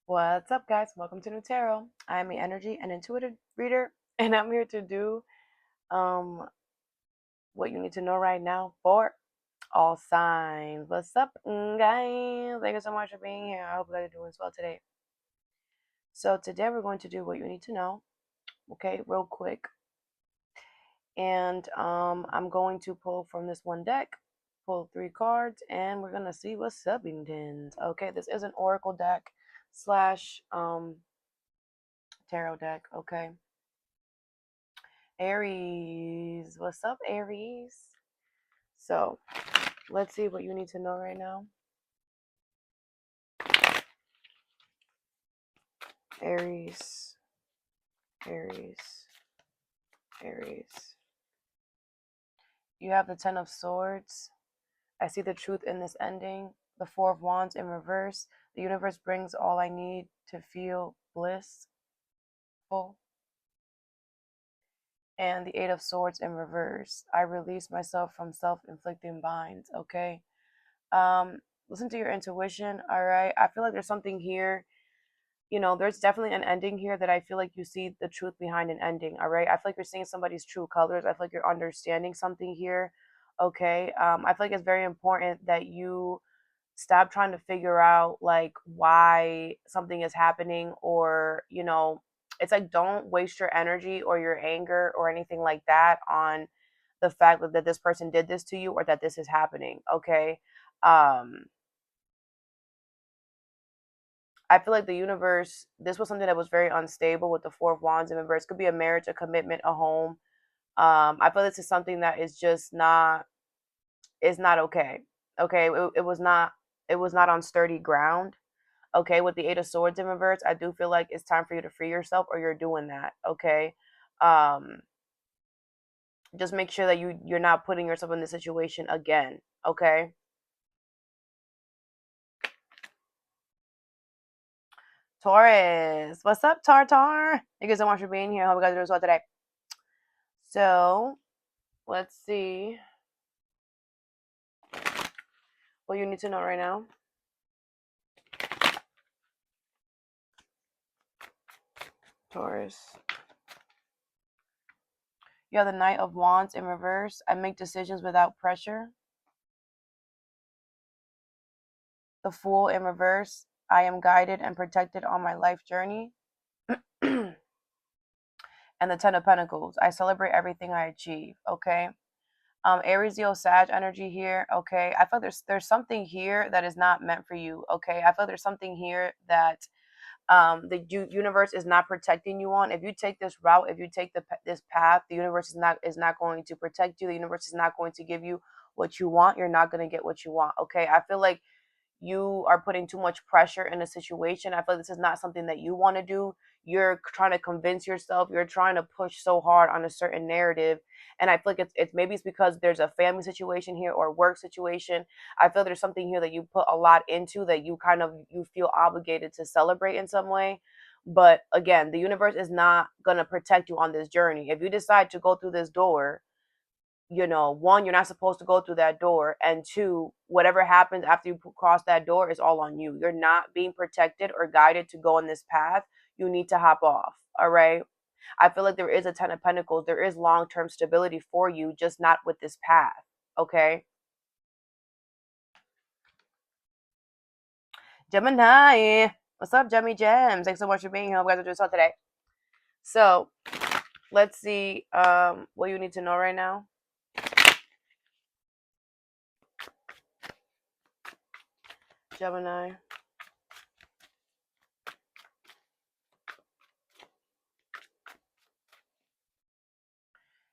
What's up, guys? Welcome to Nutarot. I am an energy and intuitive reader, and I'm here to do um what you need to know right now for all signs. What's up, guys? Thank you so much for being here. I hope that you're doing well today. So today we're going to do what you need to know, okay, real quick. And I'm going to pull from this one deck, pull 3 cards, and we're gonna see what's up, intends. Okay, this is an oracle deck slash tarot deck. Okay. Aries. What's up, Aries? So, let's see what you need to know right now. Aries. Aries. Aries. You have the 10 of Swords. I see the truth in this ending. The 4 of Wands in reverse. The universe brings all I need to feel blissful. And the 8 of Swords in reverse. I release myself from self-inflicting binds. Okay. Listen to your intuition. All right. I feel like there's something here. You know, there's definitely an ending here that I feel like you see the truth behind an ending. All right. I feel like you're seeing somebody's true colors. I feel like you're understanding something here. Okay. I feel like it's very important that you stop trying to figure out like why something is happening, or, you know, it's like don't waste your energy or your anger or anything like that on the fact that this person did this to you or that this is happening. Okay. I feel like the universe, this was something that was very unstable with the 4 of Wands in reverse. It could be a marriage, a commitment, a home. I feel this is something that is just not, it's not okay. Okay. It was not on sturdy ground. Okay. With the 8 of Swords in reverse, I do feel like it's time for you to free yourself, or you're doing that. Okay. Um, just make sure that you're not putting yourself in this situation again. Okay. Taurus. What's up, Tartar? Thank you so much for being here. Hope you guys are doing well today. So, let's see what you need to know right now. Taurus. You have the Knight of Wands in reverse. I make decisions without pressure. The Fool in reverse. I am guided and protected on my life journey. And the 10 of Pentacles. I celebrate everything I achieve. Okay. Aries, Leo, Sag energy here. Okay. I feel there's something here that is not meant for you. Okay. I feel there's something here that the universe is not protecting you on. If you take this route, if you take this path, the universe is not going to protect you. The universe is not going to give you what you want. You're not going to get what you want. Okay. I feel like you are putting too much pressure in a situation. I feel like this is not something that you want to do. You're trying to convince yourself. You're trying to push so hard on a certain narrative. And I feel like it's maybe it's because there's a family situation here or work situation. I feel there's something here that you put a lot into that you kind of you feel obligated to celebrate in some way. But again, the universe is not going to protect you on this journey. If you decide to go through this door, you know, one, you're not supposed to go through that door, and two, whatever happens after you cross that door is all on you. You're not being protected or guided to go on this path. You need to hop off. All right. I feel like there is a 10 of Pentacles. There is long-term stability for you, just not with this path. Okay. Gemini. What's up, Gemmy Gems? Thanks so much for being here. Hope you guys are doing well today. So let's see what you need to know right now. Gemini.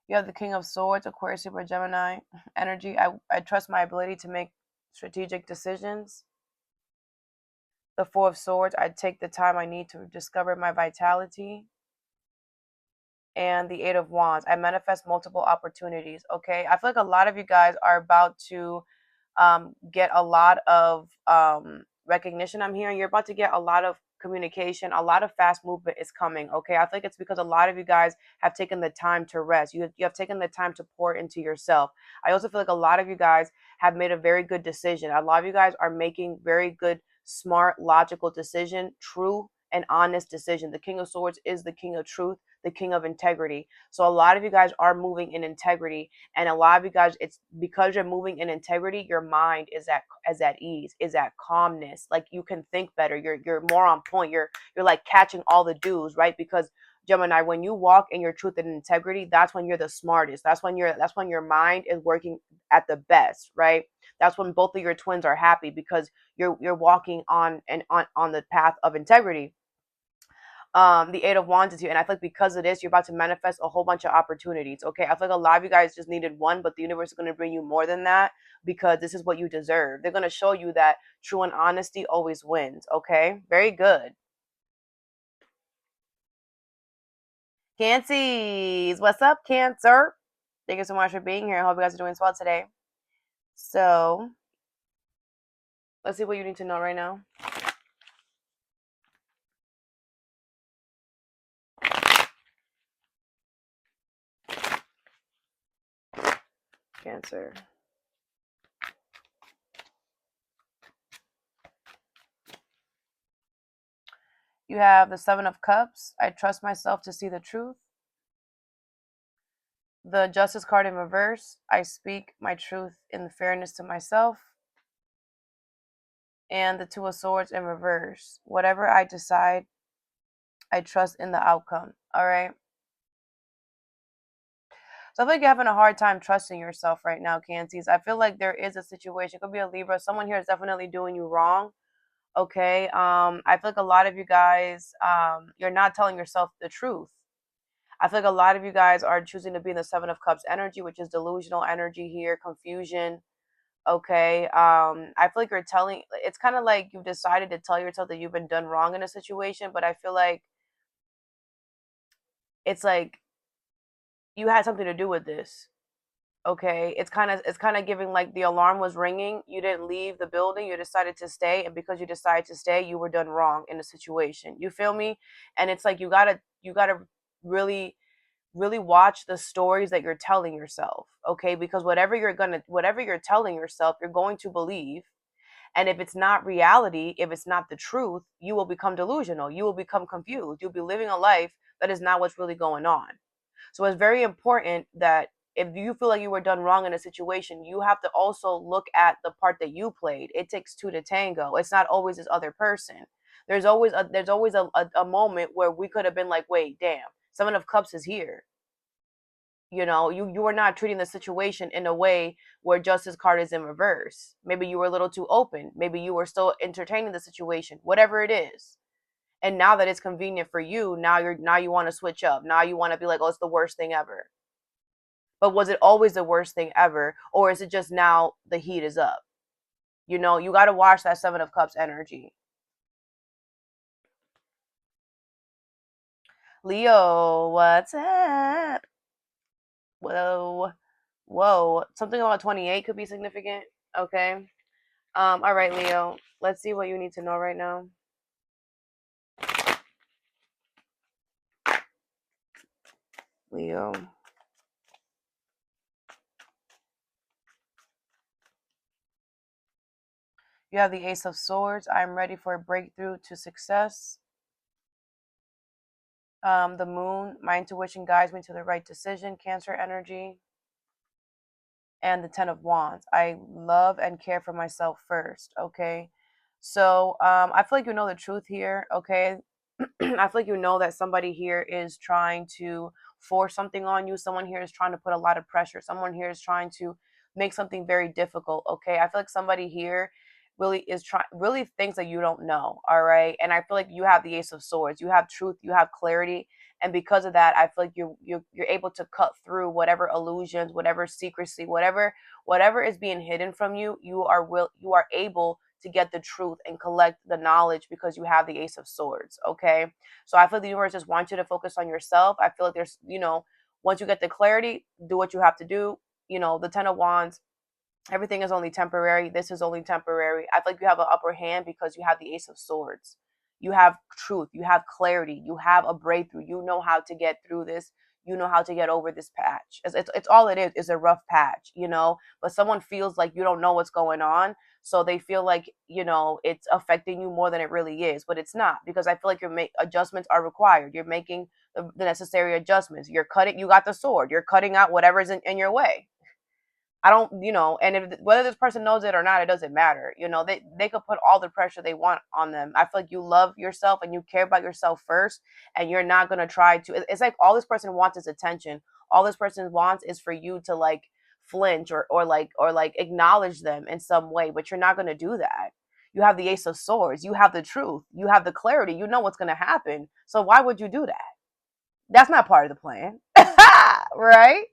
You have the King of Swords, Aquarius, Super Gemini energy. I trust my ability to make strategic decisions. The 4 of Swords, I take the time I need to discover my vitality. And the 8 of Wands, I manifest multiple opportunities. Okay, I feel like a lot of you guys are about to get a lot of recognition. I'm hearing you're about to get a lot of communication, a lot of fast movement is coming. Okay, I think it's because a lot of you guys have taken the time to rest. You have taken the time to pour into yourself. I also feel like a lot of you guys have made a very good decision. A lot of you guys are making very good smart, logical decision, true and honest decision. The King of Swords is the king of truth, the king of integrity. So a lot of you guys are moving in integrity, and a lot of you guys, it's because you're moving in integrity, your mind is at ease, is at calmness. Like you can think better. You're more on point. You're like catching all the dues, right? Because Gemini, when you walk in your truth and integrity, that's when you're the smartest. That's when your mind is working at the best, right? That's when both of your twins are happy because you're walking on the path of integrity. The Eight of Wands is here, and I feel like because of this, you're about to manifest a whole bunch of opportunities. Okay, I feel like a lot of you guys just needed one, but the universe is going to bring you more than that because this is what you deserve. They're going to show you that true and honesty always wins. Okay, very good. Cancies, what's up, Cancer? Thank you so much for being here. I hope you guys are doing well today. So, let's see what you need to know right now. Cancer. You have the Seven of Cups. I trust myself to see the truth. The Justice card in reverse. I speak my truth in the fairness to myself. And the Two of Swords in reverse. Whatever I decide, I trust in the outcome. All right. So I feel like you're having a hard time trusting yourself right now, Cancies. I feel like there is a situation. It could be a Libra. Someone here is definitely doing you wrong. Okay. I feel like a lot of you guys, you're not telling yourself the truth. I feel like a lot of you guys are choosing to be in the Seven of Cups energy, which is delusional energy here, confusion. Okay. I feel like you're telling, it's kind of like you've decided to tell yourself that you've been done wrong in a situation, but I feel like it's like you had something to do with this. Okay. It's kind of giving like the alarm was ringing. You didn't leave the building. You decided to stay. And because you decided to stay, you were done wrong in the situation. You feel me? And it's like you gotta really really watch the stories that you're telling yourself, okay? Because whatever you're telling yourself, you're going to believe. And if it's not reality, if it's not the truth, you will become delusional. You will become confused. You'll be living a life that is not what's really going on. So it's very important that if you feel like you were done wrong in a situation, you have to also look at the part that you played. It takes two to tango. It's not always this other person. There's always a moment where we could have been like, wait, damn, Seven of Cups is here. You were not treating the situation in a way where Justice card is in reverse. Maybe you were a little too open. Maybe you were still entertaining the situation, whatever it is. And now that it's convenient for you, now you want to switch up. Now you want to be like, oh, it's the worst thing ever. But was it always the worst thing ever, or is it just now the heat is up? You got to watch that Seven of Cups energy. Leo, what's up? Whoa, something about 28 could be significant. Okay. All right, Leo, let's see what you need to know right now. Leo. You have the Ace of Swords. I'm ready for a breakthrough to success. The Moon. My intuition guides me to the right decision. Cancer energy. And the Ten of Wands. I love and care for myself first. Okay. So I feel like you know the truth here. Okay. I feel like you know that somebody here is trying to force something on you. Someone here is trying to put a lot of pressure. Someone here is trying to make something very difficult. Okay. I feel like somebody here really thinks that you don't know. All right. And I feel like you have the Ace of Swords. You have truth. You have clarity. And because of that, I feel like you're able to cut through whatever illusions, whatever secrecy, whatever is being hidden from you. You are able to get the truth and collect the knowledge because you have the Ace of Swords. Okay. So I feel the universe just wants you to focus on yourself. I feel like there's, once you get the clarity, do what you have to do. The Ten of Wands, everything is only temporary. This is only temporary. I feel like you have an upper hand because you have the Ace of Swords. You have truth. You have clarity. You have a breakthrough. You know how to get through this. you know how to get over this patch. It's all it is a rough patch, you know, but someone feels like you don't know what's going on. So they feel like, you know, it's affecting you more than it really is, but it's not, because I feel like adjustments are required. You're making the necessary adjustments. You're cutting, you got the sword, you're cutting out whatever's in your way. I don't, you know, and if whether this person knows it or not, it doesn't matter. You know, they could put all the pressure they want on them. I feel like you love yourself and you care about yourself first, and you're not gonna try to. It's like all this person wants is attention. All this person wants is for you to like flinch or acknowledge them in some way, but you're not gonna do that. You have the Ace of Swords. You have the truth. You have the clarity. You know what's gonna happen. So why would you do that? That's not part of the plan, right?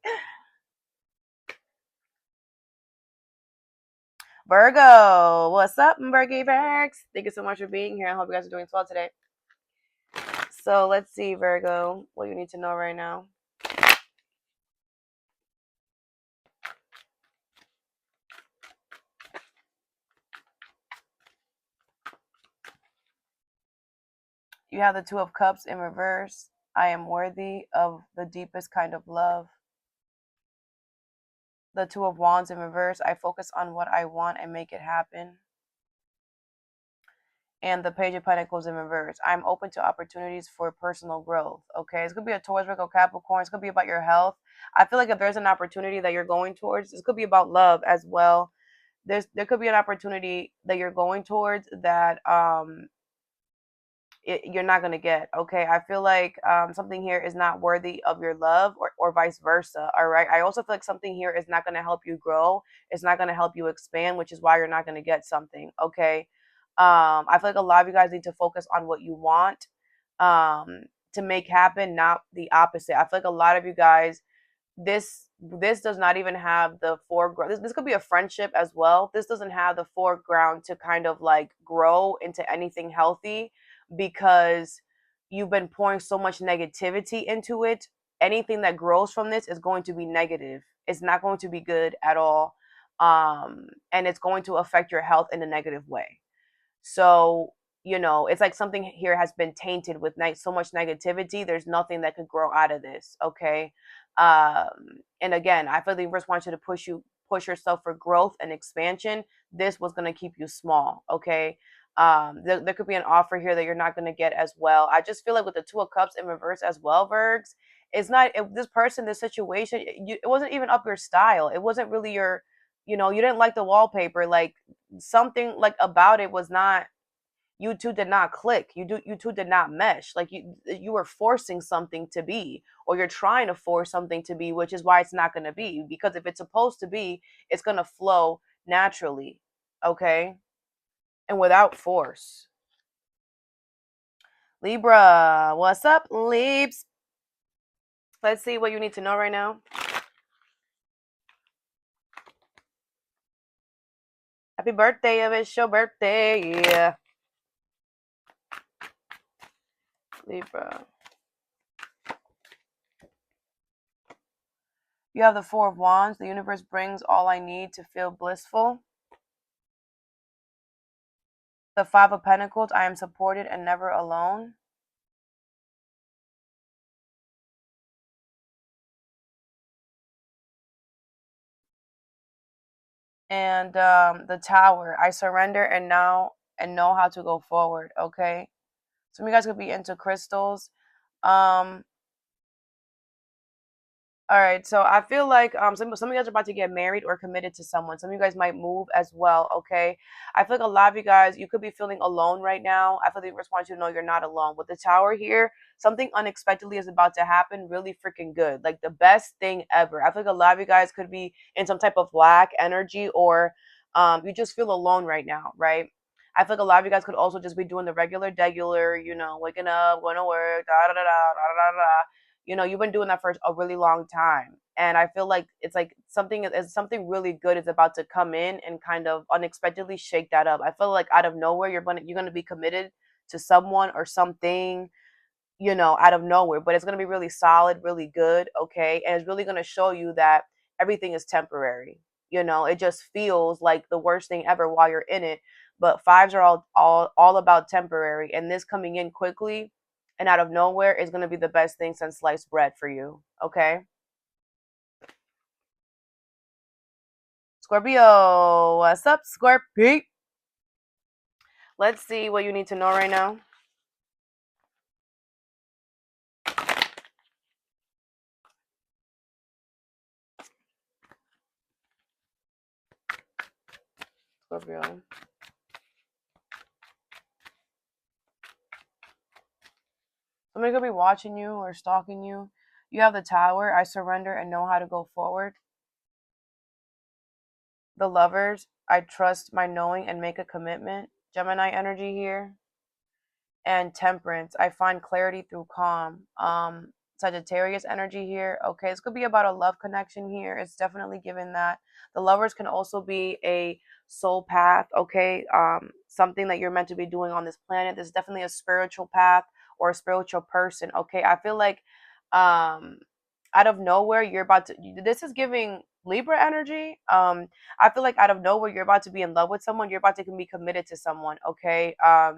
Virgo, what's up, Virgie Virgs? Thank you so much for being here. I hope you guys are doing well today. So let's see, Virgo, what you need to know right now. You have the Two of Cups in reverse. I am worthy of the deepest kind of love. The Two of Wands in reverse. I focus on what I want and make it happen. And the Page of Pentacles in reverse. I'm open to opportunities for personal growth. Okay, it's gonna be a Taurus, Virgo, Capricorn. It's gonna be about your health. I feel like if there's an opportunity that you're going towards, this could be about love as well. There could be an opportunity that you're going towards that you're not going to get. Okay, I feel like something here is not worthy of your love, or vice versa. All right, I also feel like something here is not going to help you grow. It's not going to help you expand, which is why you're not going to get something. Okay, I feel like a lot of you guys need to focus on what you want to make happen, not the opposite. I feel like a lot of you guys, this does not even have the foreground. This could be a friendship as well. This doesn't have the foreground to kind of like grow into anything healthy, because you've been pouring so much negativity into it. Anything that grows from this is going to be negative. It's not going to be good at all. And it's going to affect your health in a negative way. So, you know, it's like something here has been tainted with so much negativity. There's nothing that could grow out of this. Okay. And again, I feel the universe wants you to push yourself for growth and expansion. This was going to keep you small. Okay. There could be an offer here that you're not going to get as well. I just feel like with the Two of Cups in reverse as well, Virgs, it's not this person, this situation, it wasn't even up your style. It wasn't really your, you know, you didn't like the wallpaper. Like something like about it was not, you two did not click. You two did not mesh. Like you were forcing something to be, or you're trying to force something to be, which is why it's not going to be. Because if it's supposed to be, it's going to flow naturally. Okay. And without force. Libra, what's up, Libs? Let's see what you need to know right now. Happy birthday, if it's your birthday. Yeah. Libra. You have the Four of Wands. The universe brings all I need to feel blissful. The Five of Pentacles. I am supported and never alone. And the Tower. I surrender and know how to go forward. Okay. Some of you guys could be into crystals. All right, so I feel like some of you guys are about to get married or committed to someone. Some of you guys might move as well, okay? I feel like a lot of you guys, you could be feeling alone right now. I feel like the universe wants you to know you're not alone. With the Tower here, something unexpectedly is about to happen, really freaking good. Like the best thing ever. I feel like a lot of you guys could be in some type of lack energy, or you just feel alone right now, right? I feel like a lot of you guys could also just be doing the regular, you know, waking up, going to work, da da da da da da da. You know, you've been doing that for a really long time, and I feel like it's like something really good is about to come in and kind of unexpectedly shake that up. I feel like out of nowhere you're gonna be committed to someone or something, you know, out of nowhere, but it's gonna be really solid, really good, okay, and it's really gonna show you that everything is temporary. You know, it just feels like the worst thing ever while you're in it, but fives are all about temporary, and this coming in quickly and out of nowhere is going to be the best thing since sliced bread for you. Okay. Scorpio, what's up, Scorpio? Let's see what you need to know right now. Scorpio. Somebody could be watching you or stalking you. You have the Tower. I surrender and know how to go forward. The Lovers. I trust my knowing and make a commitment. Gemini energy here. And Temperance. I find clarity through calm. Sagittarius energy here. Okay, this could be about a love connection here. It's definitely given that. The Lovers can also be a soul path. Okay, something that you're meant to be doing on this planet. There's definitely a spiritual path or a spiritual person. Okay, I feel like out of nowhere you're about to, this is giving Libra energy. I feel like out of nowhere you're about to be in love with someone. You're about to be committed to someone. Okay. I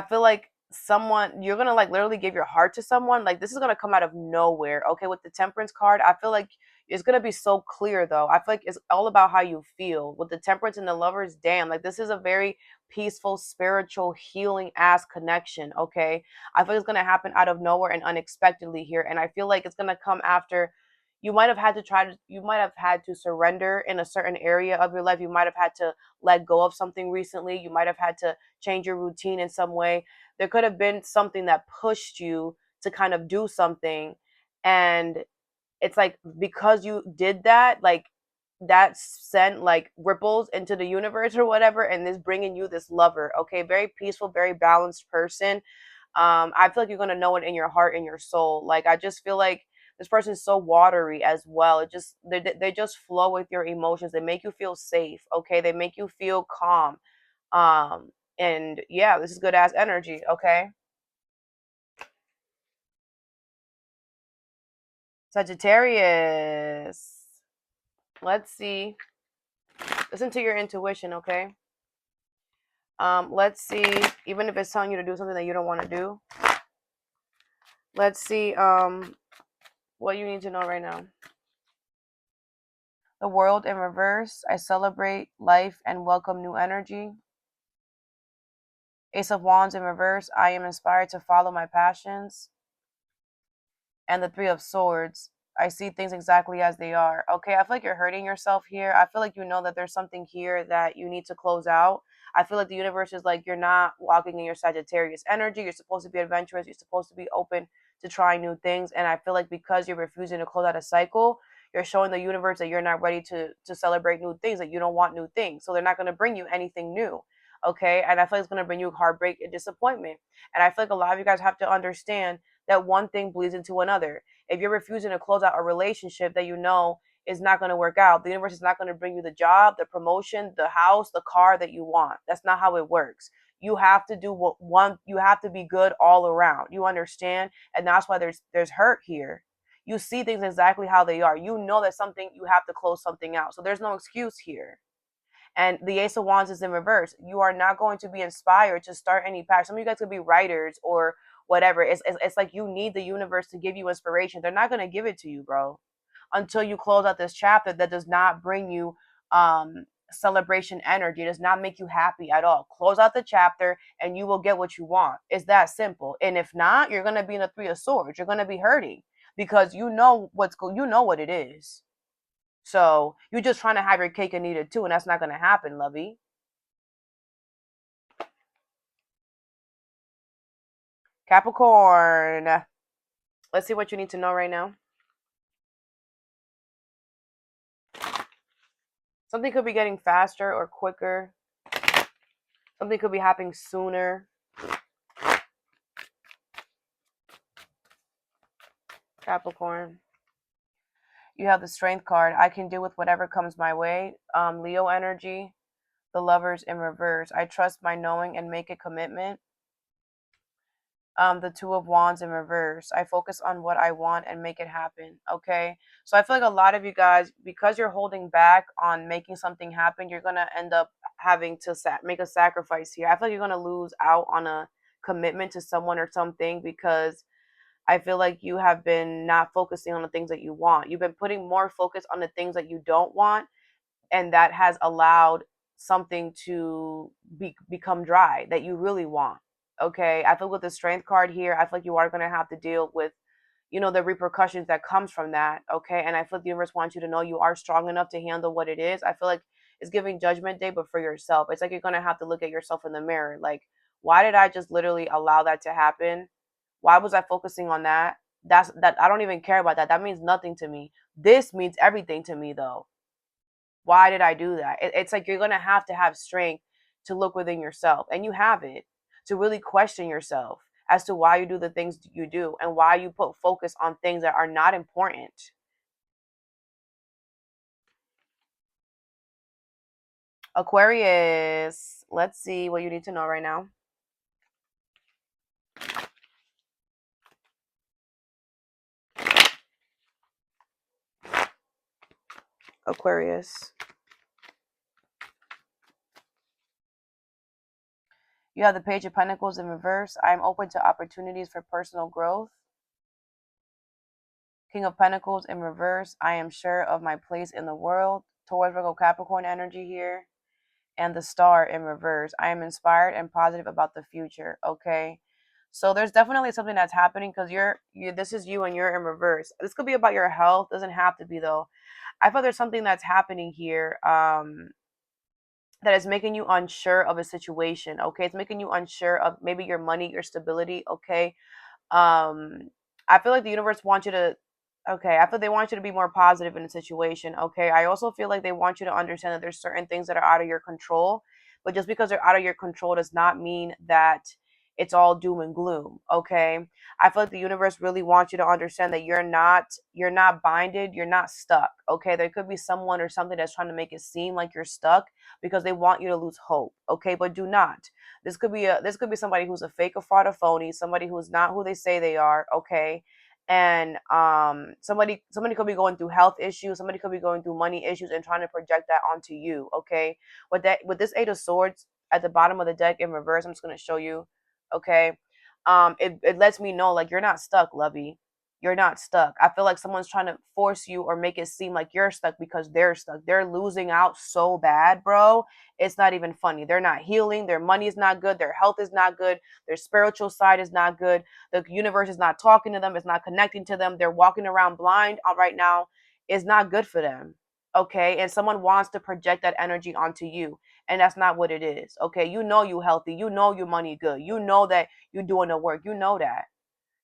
feel like someone, you're gonna like literally give your heart to someone. Like this is gonna come out of nowhere. Okay, with the Temperance card, I feel like it's gonna be so clear though. I feel like it's all about how you feel. With the Temperance and the Lovers, damn, like this is a very peaceful, spiritual, healing ass connection. Okay. I feel like it's gonna happen out of nowhere and unexpectedly here. And I feel like it's gonna come after you might have had to you might have had to surrender in a certain area of your life. You might have had to let go of something recently. You might have had to change your routine in some way. There could have been something that pushed you to kind of do something. And it's like because you did that, like that sent like ripples into the universe or whatever, and this bringing you this lover. Okay, very peaceful, very balanced person. I feel like you're gonna know it in your heart and your soul. Like I just feel like this person is so watery as well. It just they just flow with your emotions. They make you feel safe. Okay, they make you feel calm. And yeah, this is good ass energy. Okay, Sagittarius. Let's see. Listen to your intuition. Okay. Let's see. Even if it's telling you to do something that you don't want to do, let's see. What you need to know right now. The World in reverse. I celebrate life and welcome new energy. Ace of Wands in reverse. I am inspired to follow my passions. And the Three of Swords. I see things exactly as they are. Okay, I feel like you're hurting yourself here. I feel like you know that there's something here that you need to close out. I feel like the universe is like you're not walking in your Sagittarius energy. You're supposed to be adventurous. You're supposed to be open to trying new things. And I feel like because you're refusing to close out a cycle, you're showing the universe that you're not ready to celebrate new things, that you don't want new things. So they're not going to bring you anything new. Okay, and I feel like it's going to bring you heartbreak and disappointment. And I feel like a lot of you guys have to understand that one thing bleeds into another. If you're refusing to close out a relationship that you know is not going to work out, the universe is not going to bring you the job, the promotion, the house, the car that you want. That's not how it works. You have to do what one, you have to be good all around. You understand? And that's why there's hurt here. You see things exactly how they are. You know that something, you have to close something out. So there's no excuse here. And the Ace of Wands is in reverse. You are not going to be inspired to start any path. Some of you guys could be writers or whatever. It's like you need the universe to give you inspiration. They're not going to give it to you, bro, until you close out this chapter that does not bring you celebration energy. It does not make you happy at all. Close out the chapter and you will get what you want. It's that simple. And if not, you're going to be in a Three of Swords. You're going to be hurting because you know you know what it is. So you're just trying to have your cake and eat it too, and that's not going to happen, lovey. Capricorn. Let's see what you need to know right now. Something could be getting faster or quicker. Something could be happening sooner. Capricorn. You have the Strength card. I can deal with whatever comes my way. Leo energy. The Lovers in reverse. I trust my knowing and make a commitment. The Two of Wands in reverse. I focus on what I want and make it happen. Okay, so I feel like a lot of you guys, because you're holding back on making something happen, you're gonna end up having to make a sacrifice here. I feel like you're gonna lose out on a commitment to someone or something, because I feel like you have been not focusing on the things that you want. You've been putting more focus on the things that you don't want, and that has allowed something to become dry that you really want. Okay, I feel with the strength card here, I feel like you are going to have to deal with, the repercussions that comes from that. Okay, and I feel like the universe wants you to know you are strong enough to handle what it is. I feel like it's giving judgment day, but for yourself. It's like you're going to have to look at yourself in the mirror, like, why did I just literally allow that to happen? Why was I focusing on that? That I don't even care about that. That means nothing to me. This means everything to me though. Why did I do that? It's like you're going to have strength to look within yourself, and you have it, to really question yourself as to why you do the things you do and why you put focus on things that are not important. Aquarius, let's see what you need to know right now. Aquarius. You have the Page of Pentacles in reverse. I am open to opportunities for personal growth. King of Pentacles in reverse. I am sure of my place in the world. Taurus, Virgo, Capricorn energy here. And the Star in reverse. I am inspired and positive about the future. Okay. So there's definitely something that's happening, because this is you and you're in reverse. This could be about your health. Doesn't have to be though. I feel there's something that's happening here. That is making you unsure of a situation. Okay. It's making you unsure of maybe your money, your stability. Okay. I feel like the universe wants you to, okay, I feel they want you to be more positive in the situation. Okay. I also feel like they want you to understand that there's certain things that are out of your control, but just because they're out of your control does not mean that it's all doom and gloom. Okay. I feel like the universe really wants you to understand that you're not binded, you're not stuck. Okay. There could be someone or something that's trying to make it seem like you're stuck because they want you to lose hope. Okay. But do not. This could be somebody who's a fake, a fraud, a phony, somebody who's not who they say they are. Okay. And somebody could be going through health issues, somebody could be going through money issues and trying to project that onto you. Okay. With this Eight of Swords at the bottom of the deck in reverse, I'm just going to show you. Okay. It lets me know, like, you're not stuck, lovey. You're not stuck. I feel like someone's trying to force you or make it seem like you're stuck because they're stuck. They're losing out so bad, bro. It's not even funny. They're not healing. Their money is not good. Their health is not good. Their spiritual side is not good. The universe is not talking to them. It's not connecting to them. They're walking around blind right now. It's not good for them. Okay. And someone wants to project that energy onto you. And that's not what it is. Okay. You know you healthy. You know your money good. You know that you're doing the work. You know that.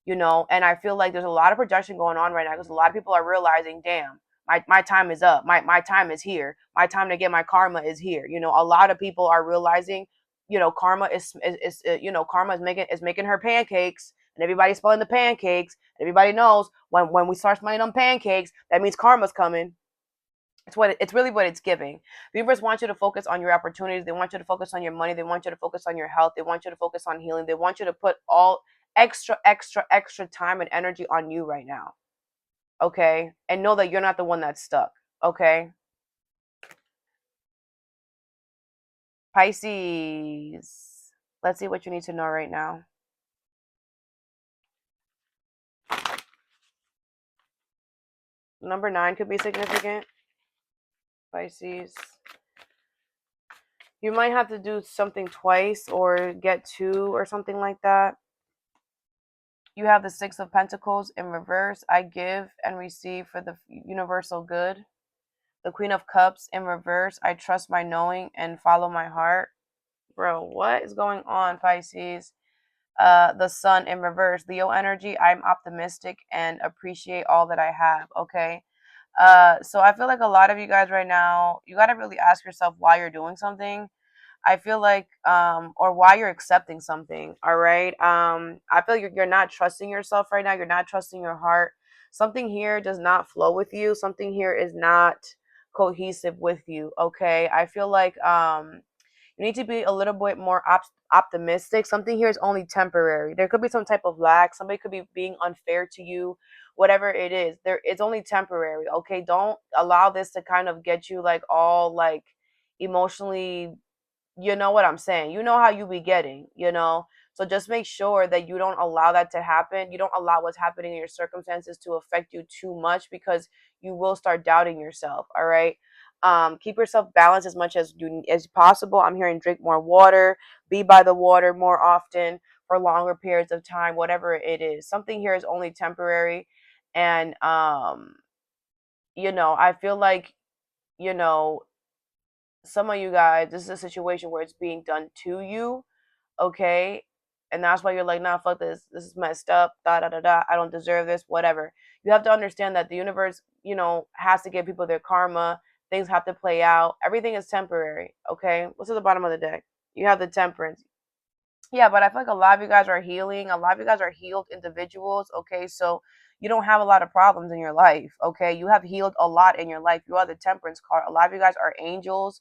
And I feel like there's a lot of projection going on right now because a lot of people are realizing, damn, my time is up. My time is here. My time to get my karma is here. A lot of people are realizing, karma karma is making her pancakes, and everybody's spilling the pancakes. Everybody knows when we start smelling them pancakes, that means karma's coming. It's really what it's giving. The universe wants you to focus on your opportunities. They want you to focus on your money. They want you to focus on your health. They want you to focus on healing. They want you to put all extra time and energy on you right now. Okay? And know that you're not the one that's stuck. Okay? Pisces. Let's see what you need to know right now. Number 9 could be significant. Pisces. You might have to do something twice or get 2 or something like that. You have the Six of Pentacles in reverse. I give and receive for the universal good. The Queen of Cups in reverse. I trust my knowing and follow my heart. Bro, what is going on, Pisces? The Sun in reverse. Leo energy. I'm optimistic and appreciate all that I have. Okay. So I feel like a lot of you guys right now, you got to really ask yourself why you're doing something. I feel like, or why you're accepting something. All right. I feel like you're not trusting yourself right now. You're not trusting your heart. Something here does not flow with you. Something here is not cohesive with you. Okay. I feel like, you need to be a little bit more optimistic. Something here is only temporary. There could be some type of lack. Somebody could be being unfair to you. Whatever it is, it's only temporary. Okay. Don't allow this to kind of get you like all like emotionally, you know what I'm saying? You know how you be getting, So just make sure that you don't allow that to happen. You don't allow what's happening in your circumstances to affect you too much, because you will start doubting yourself. All right. Keep yourself balanced as much as possible. I'm hearing drink more water, be by the water more often for longer periods of time, whatever it is. Something here is only temporary. And, I feel like, you know, some of you guys, this is a situation where it's being done to you, okay? And that's why you're like, nah, fuck this. This is messed up. Da da da da. I don't deserve this. Whatever. You have to understand that the universe, has to give people their karma. Things have to play out. Everything is temporary, okay? What's at the bottom of the deck? You have the Temperance. Yeah, but I feel like a lot of you guys are healing. A lot of you guys are healed individuals, okay? So you don't have a lot of problems in your life, okay? You have healed a lot in your life. You are the Temperance card. A lot of you guys are angels.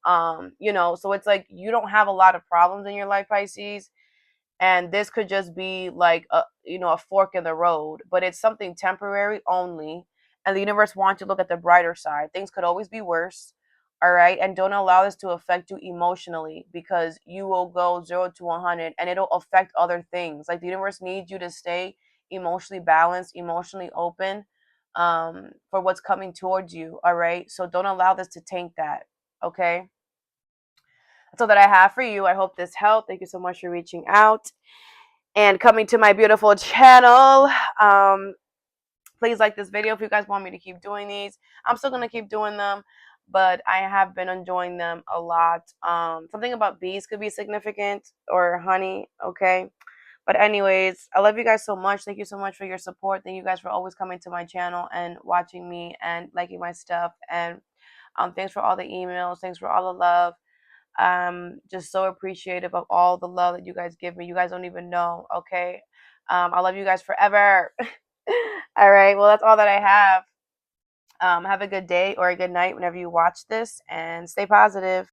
So it's like you don't have a lot of problems in your life, Pisces, and this could just be like a fork in the road, but it's something temporary only, and the universe wants you to look at the brighter side. Things could always be worse. All right, and don't allow this to affect you emotionally, because you will go 0 to 100 and it'll affect other things. Like, the universe needs you to stay emotionally balanced, emotionally open, for what's coming towards you. All right, so don't allow this to taint that. Okay, that's all that I have for you. I hope this helped. Thank you so much for reaching out and coming to my beautiful channel. Please like this video if you guys want me to keep doing these. I'm still going to keep doing them, but I have been enjoying them a lot. Something about bees could be significant, or honey, okay? But anyways, I love you guys so much. Thank you so much for your support. Thank you guys for always coming to my channel and watching me and liking my stuff. And thanks for all the emails. Thanks for all the love. Just so appreciative of all the love that you guys give me. You guys don't even know, okay? I love you guys forever. All right, well, that's all that I have. Have a good day or a good night whenever you watch this, and stay positive.